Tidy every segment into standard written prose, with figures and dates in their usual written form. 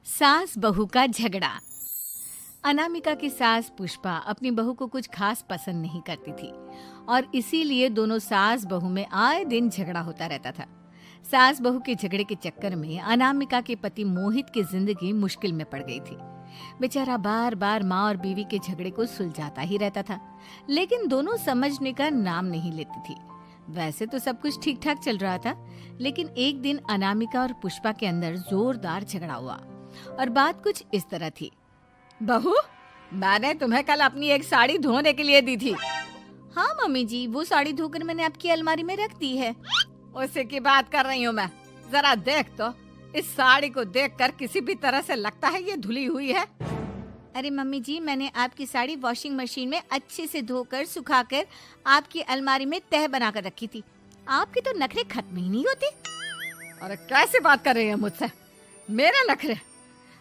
सास बहू का झगड़ा। अनामिका की सास पुष्पा अपनी बहू को कुछ खास पसंद नहीं करती थी और इसीलिए दोनों सास बहू में आए दिन झगड़ा होता रहता था। सास बहू के झगड़े के चक्कर में अनामिका के पति मोहित की जिंदगी मुश्किल में पड़ गई थी। बेचारा बार बार माँ और बीवी के झगड़े को सुलझाता ही रहता था, लेकिन दोनों समझने का नाम नहीं लेती थी। वैसे तो सब कुछ ठीक ठाक चल रहा था, लेकिन एक दिन अनामिका और पुष्पा के अंदर जोरदार झगड़ा हुआ और बात कुछ इस तरह थी। बहू, मैंने तुम्हें कल अपनी एक साड़ी धोने के लिए दी थी। हाँ मम्मी जी, वो साड़ी धोकर मैंने आपकी अलमारी में रख दी है। उसी की बात कर रही हूँ मैं। जरा देख तो, इस साड़ी को देखकर किसी भी तरह से लगता है ये धुली हुई है। अरे मम्मी जी, मैंने आपकी साड़ी वॉशिंग मशीन में अच्छे से धोकर सुखाकर आपकी अलमारी में तह बनाकर रखी थी। आपके तो नखरे खत्म ही नहीं होते। अरे कैसे बात कर रही है मुझसे? मेरे नखरे?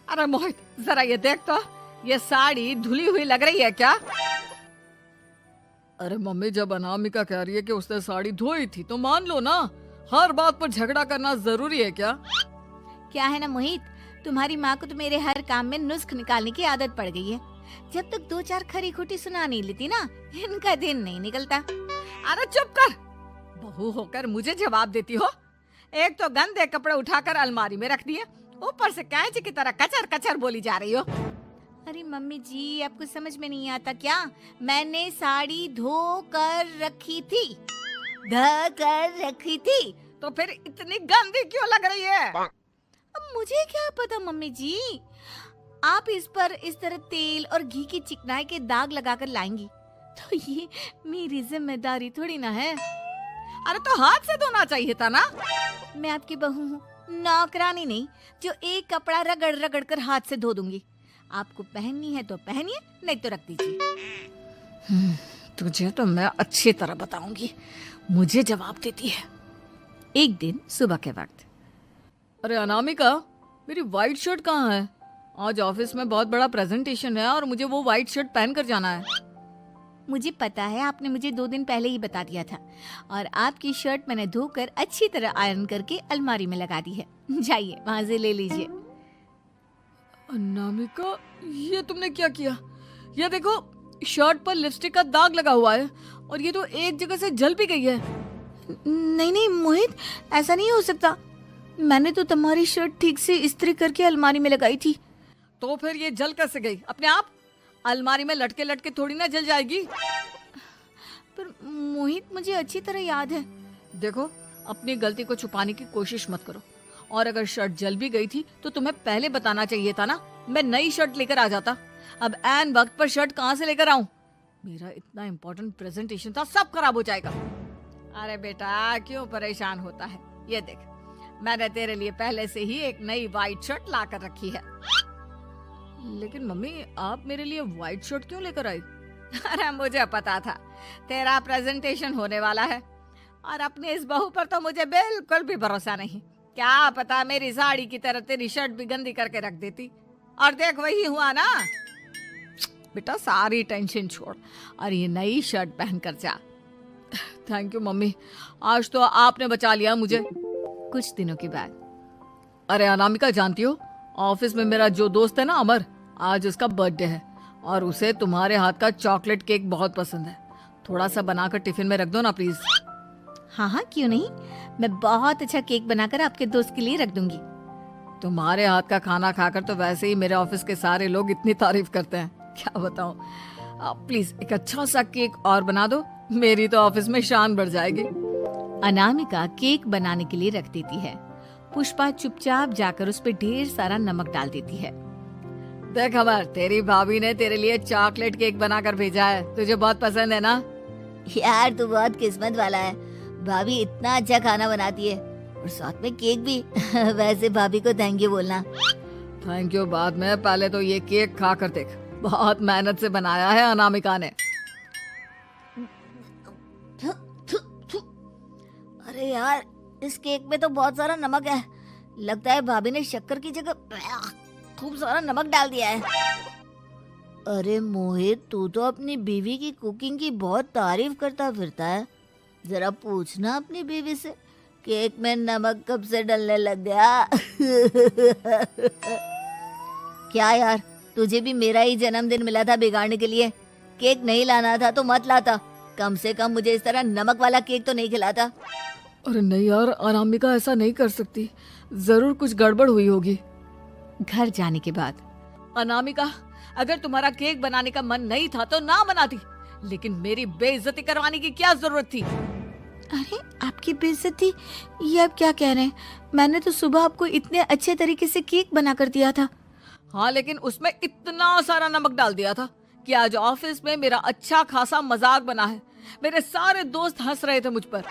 अरे मोहित, जरा ये देख तो, ये साड़ी धुली हुई लग रही है क्या? अरे मम्मी, जब अनामिका कह रही है कि उसने साड़ी धोई थी तो मान लो ना। हर बात पर झगड़ा करना जरूरी है क्या? क्या है ना मोहित, तुम्हारी माँ को तो मेरे हर काम में नुस्ख निकालने की आदत पड़ गई है। जब तक दो चार खरी खोटी सुना नहीं लेती ना, इनका दिन नहीं निकलता। अरे चुप कर, बहू होकर मुझे जवाब देती हो। एक तो गंदे कपड़े उठाकर अलमारी में रख दिए, ऊपर से कैंची की तरह कचर कचर बोली जा रही हो। अरे मम्मी जी, आपको समझ में नहीं आता क्या? मैंने साड़ी धो कर रखी थी। तो फिर इतनी गंदी क्यों लग रही है? अब मुझे क्या पता मम्मी जी, आप इस पर इस तरह तेल और घी की चिकनाई के दाग लगाकर लाएंगी तो ये मेरी जिम्मेदारी थोड़ी ना है। अरे तो हाथ से धोना चाहिए था ना। मैं आपकी बहू हूँ, नौकरानी नहीं जो एक कपड़ा रगड़ रगड़ कर हाथ से धो दूंगी। आपको पहननी है तो पहनिए, नहीं तो रख दीजिए। तुझे तो मैं अच्छी तरह बताऊंगी, मुझे जवाब देती है। एक दिन सुबह के वक्त, अरे अनामिका, मेरी व्हाइट शर्ट कहाँ है? आज ऑफिस में बहुत बड़ा प्रेजेंटेशन है और मुझे वो व्हाइट शर्ट पहन कर जाना है। मुझे पता है, आपने मुझे 2 दिन पहले ही बता दिया था और आपकी शर्ट मैंने धोकर अच्छी तरह आयरन करके अलमारी में लगा दी है। जाइए वहां से ले लीजिए। अनामिका, ये तुमने क्या किया? ये देखो, शर्ट पर लिपस्टिक का दाग लगा हुआ है और ये तो एक जगह से जल भी गई है। नहीं नहीं मोहित, ऐसा नहीं हो सकता। मैंने तो तुम्हारी शर्ट ठीक से इस्त्री करके अलमारी में लगाई थी। तो फिर ये जल कैसे गई अपने आप? अलमारी में लटके लटके थोड़ी ना जल जाएगी। पर मोहित, मुझे अच्छी तरह याद है। देखो, अपनी गलती को छुपाने की कोशिश मत करो। और अगर शर्ट जल भी गई थी तो तुम्हें पहले बताना चाहिए था ना। मैं नई शर्ट लेकर आ जाता। अब ऐन वक्त पर शर्ट कहाँ से लेकर आऊं? मेरा इतना इम्पोर्टेंट प्रेजेंटेशन था, सब खराब हो जाएगा। अरे बेटा, क्यों परेशान होता है? ये देख, मैंने तेरे लिए पहले से ही एक नई व्हाइट शर्ट ला कर रखी है। लेकिन मम्मी, आप मेरे लिए व्हाइट शर्ट क्यों लेकर आई? अरे मुझे पता था तेरा प्रेजेंटेशन होने वाला है और अपनी इस बहू पर तो मुझे बिल्कुल भी भरोसा नहीं। क्या पता मेरी साड़ी की तरह तेरी शर्ट भी गंदी करके रख देती। और देख, वही हुआ ना। बेटा, सारी टेंशन छोड़ और ये नई शर्ट पहन कर जा। थैंक यू मम्मी, आज तो आपने बचा लिया मुझे। कुछ दिनों के बाद, अरे अनामिका, जानती हो, ऑफिस में मेरा जो दोस्त है ना अमर, आज उसका बर्थडे है और उसे तुम्हारे हाथ का चॉकलेट केक बहुत पसंद है। थोड़ा सा बनाकर टिफिन में रख दो ना प्लीज। हाँ हाँ, क्यों नहीं। मैं बहुत अच्छा केक बनाकर आपके दोस्त के लिए रख दूंगी। तुम्हारे हाथ का खाना खाकर तो वैसे ही मेरे ऑफिस के सारे लोग इतनी तारीफ करते हैं, क्या बताऊं। प्लीज एक अच्छा सा केक और बना दो, मेरी तो ऑफिस में शान बढ़ जाएगी। अनामिका केक बनाने के लिए रख देती है। पुष्पा चुपचाप जाकर उस पे ढेर सारा नमक डाल देती है। देख अमर, तेरी भाभी ने तेरे लिए चॉकलेट केक बनाकर भेजा है, तुझे बहुत पसंद है ना? यार, तू बहुत किस्मत वाला है। भाभी इतना अच्छा खाना बनाती है और साथ में केक भी। वैसे भाभी को थैंक यू बोलना। थैंक यू बाद में, पहले तो ये केक खा कर देख। बहुत मेहनत से बनाया है अनामिका ने। अरे यार, इस केक में तो बहुत सारा नमक है। लगता है भाभी ने शक्कर की जगह खूब सारा नमक डाल दिया है। अरे मोहित, तू तो अपनी बीवी की कुकिंग की बहुत तारीफ करता फिरता है। जरा पूछना अपनी बीवी से, केक में नमक कब से डलने लग गया। क्या यार, तुझे भी मेरा ही जन्मदिन मिला था बिगाड़ने के लिए। केक नहीं लाना था तो मत लाता, कम से कम मुझे इस तरह नमक वाला केक तो नहीं खिलाता। अरे नहीं यार, अनामिका ऐसा नहीं कर सकती, जरूर कुछ गड़बड़ हुई होगी। घर जाने के बाद अनामिका, अगर तुम्हारा केक बनाने का मन नहीं था तो ना बनाती, लेकिन मेरी बेइज्जती करवाने की क्या जरूरत थी? अरे आपकी बेइज्जती, ये आप क्या कह रहे हैं? मैंने तो सुबह आपको इतने अच्छे तरीके से केक बना कर दिया था। हाँ, लेकिन उसमें इतना सारा नमक डाल दिया था कि आज ऑफिस में मेरा अच्छा खासा मजाक बना है। मेरे सारे दोस्त हंस रहे थे मुझ पर।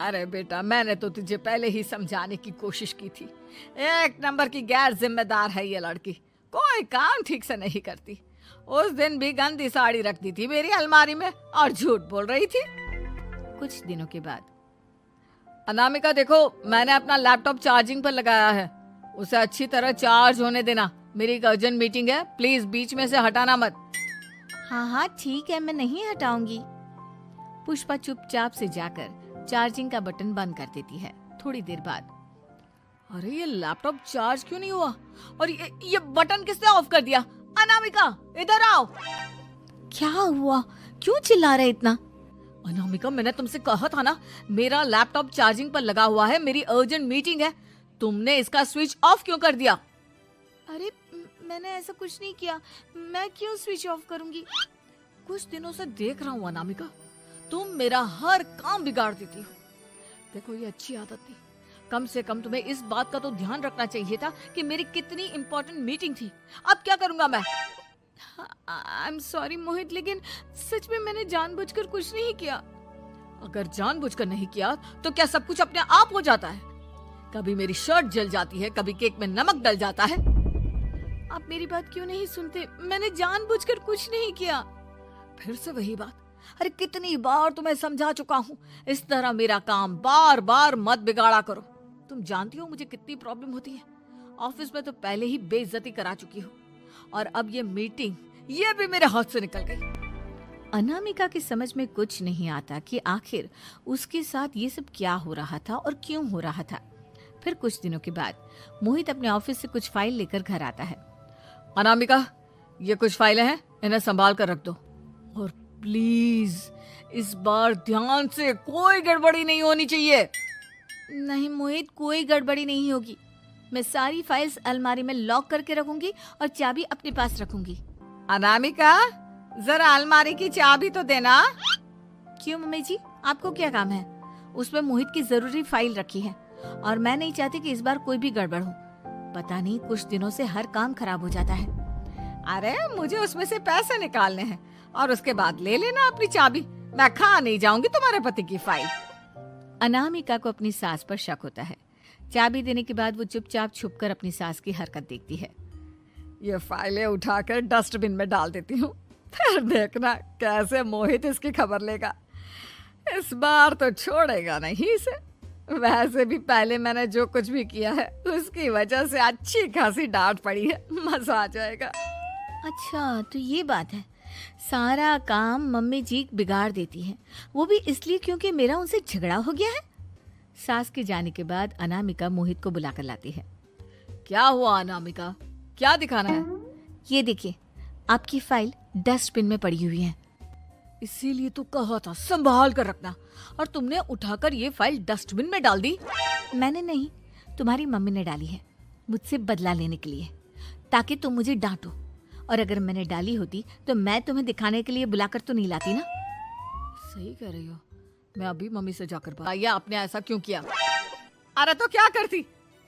अरे बेटा, मैंने तो तुझे पहले ही समझाने की कोशिश की थी। एक नंबर की गैर जिम्मेदार है ये लड़की, कोई काम ठीक से नहीं करती। उस दिन भी गंदी साड़ी रख दी थी मेरी अलमारी में और झूठ बोल रही थी। कुछ दिनों के बाद अनामिका देखो, मैंने अपना लैपटॉप चार्जिंग पर लगाया है, उसे अच्छी तरह चार्ज होने देना। मेरी एक अर्जेंट मीटिंग है, प्लीज बीच में से हटाना मत। हाँ हाँ ठीक है, मैं नहीं हटाऊंगी। पुष्पा चुपचाप से जाकर चार्जिंग का बटन बंद कर देती है। थोड़ी देर बाद अरे ये लैपटॉप चार्ज क्यों नहीं हुआ? और ये बटन किसने ऑफ कर दिया? अनामिका, इधर आओ। क्या हुआ, क्यों चिल्ला रहे इतना? अनामिका, मैंने तुमसे कहा था ना, मेरा लैपटॉप चार्जिंग पर लगा हुआ है, मेरी अर्जेंट मीटिंग है। तुमने इसका स्विच ऑफ क्यों कर दिया? अरे मैंने ऐसा कुछ नहीं किया, मैं क्यों स्विच ऑफ करूंगी? कुछ दिनों से देख रहा हूँ अनामिका, तुम मेरा हर काम बिगाड़ देती हो। देखो, ये अच्छी आदत थी। कम से कम तुम्हें इस बात का तो ध्यान रखना चाहिए था कि मेरी कितनी इंपॉर्टेंट मीटिंग थी। अब क्या करूंगा मैं? आई एम सॉरी मोहित, लेकिन सच में मैंने जानबूझकर कुछ नहीं किया। अगर जानबूझकर नहीं किया तो क्या सब कुछ अपने आप हो जाता है? कभी मेरी शर्ट जल जाती है, कभी केक में नमक डल जाता है। आप मेरी बात क्यों नहीं सुनते? मैंने जानबूझकर कुछ नहीं किया। फिर से वही बात। अरे कितनी बार तुम्हें समझा चुका हूँ, इस तरह मेरा काम बार बार मत बिगाड़ा करो। तुम जानती हो मुझे कितनी प्रॉब्लम होती है। ऑफिस में तो पहले ही बेइज्जती करा चुकी हो, और अब ये मीटिंग, ये भी मेरे हाथ से निकल गई। अनामिका की समझ में कुछ नहीं आता कि आखिर उसके साथ ये सब क्या हो रहा था और क्यों हो रहा था। फिर कुछ दिनों के बाद मोहित अपने ऑफिस से कुछ फाइल लेकर घर आता है। अनामिका, ये कुछ फाइलें हैं, इन्हें संभाल कर रख दो। और प्लीज इस बार ध्यान से, कोई गड़बड़ी नहीं होनी चाहिए। नहीं मोहित, कोई गड़बड़ी नहीं होगी। मैं सारी फाइल्स अलमारी में लॉक करके रखूंगी और चाबी अपने पास रखूंगी। अनामिका, जरा अलमारी की चाबी तो देना। क्यों मम्मी जी, आपको क्या काम है? उसमें मोहित की जरूरी फाइल रखी है और मैं नहीं चाहती कि इस बार कोई भी गड़बड़ हो। पता नहीं कुछ दिनों से हर काम खराब हो जाता है। अरे मुझे उसमें से पैसे निकालने हैं और उसके बाद ले लेना अपनी चाबी। मैं खा नहीं जाऊंगी तुम्हारे पति की फाइल। अनामिका को अपनी सास पर शक होता है। चाबी देने के बाद वो चुपचाप छुपकर अपनी सास की हरकत देखती है। ये फाइलें उठाकर डस्टबिन में डाल देती हूँ, फिर देखना कैसे मोहित इसकी खबर लेगा। इस बार तो छोड़ेगा नहीं इसे। वैसे भी पहले मैंने जो कुछ भी किया है उसकी वजह से अच्छी खासी डांट पड़ी है, मजा आ जाएगा। अच्छा तो ये बात है, सारा काम मम्मी जी बिगाड़ देती है, वो भी इसलिए क्योंकि मेरा उनसे झगड़ा हो गया है। सास के जाने के बाद अनामिका मोहित को बुलाकर लाती है। क्या हुआ अनामिका, क्या दिखाना है? ये देखिए, आपकी फाइल डस्टबिन में पड़ी हुई है। इसीलिए तो कहा था संभाल कर रखना, और तुमने उठाकर ये फाइल डस्टबिन में डाल दी। मैंने नहीं, तुम्हारी मम्मी ने डाली है, मुझसे बदला लेने के लिए, ताकि तुम मुझे डांटो। और अगर मैंने डाली होती तो मैं तुम्हें दिखाने के लिए बुलाकर तो नहीं लाती ना। सही कह रही हो, मैं अभी मम्मी से जाकर बताइए आपने ऐसा क्यों किया। अरे तो क्या करती,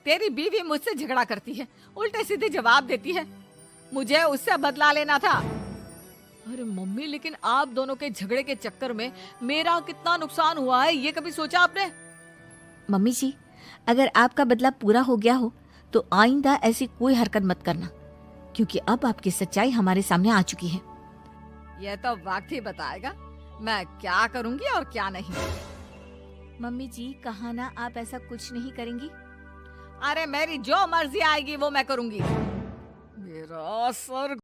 तेरी बीवी मुझसे झगड़ा करती है, उल्टे सीधे जवाब देती है, मुझे उससे बदला लेना था। अरे मम्मी, लेकिन आप दोनों के झगड़े के चक्कर में मेरा कितना नुकसान हुआ है, ये कभी सोचा आपने? मम्मी जी, अगर आपका बदला पूरा हो गया हो तो आइंदा ऐसी कोई हरकत मत करना, क्योंकि अब आपकी सच्चाई हमारे सामने आ चुकी है। यह तो वक्त ही बताएगा मैं क्या करूंगी और क्या नहीं। मम्मी जी, कहा ना आप ऐसा कुछ नहीं करेंगी। अरे मेरी जो मर्जी आएगी वो मैं करूंगी। मेरा सर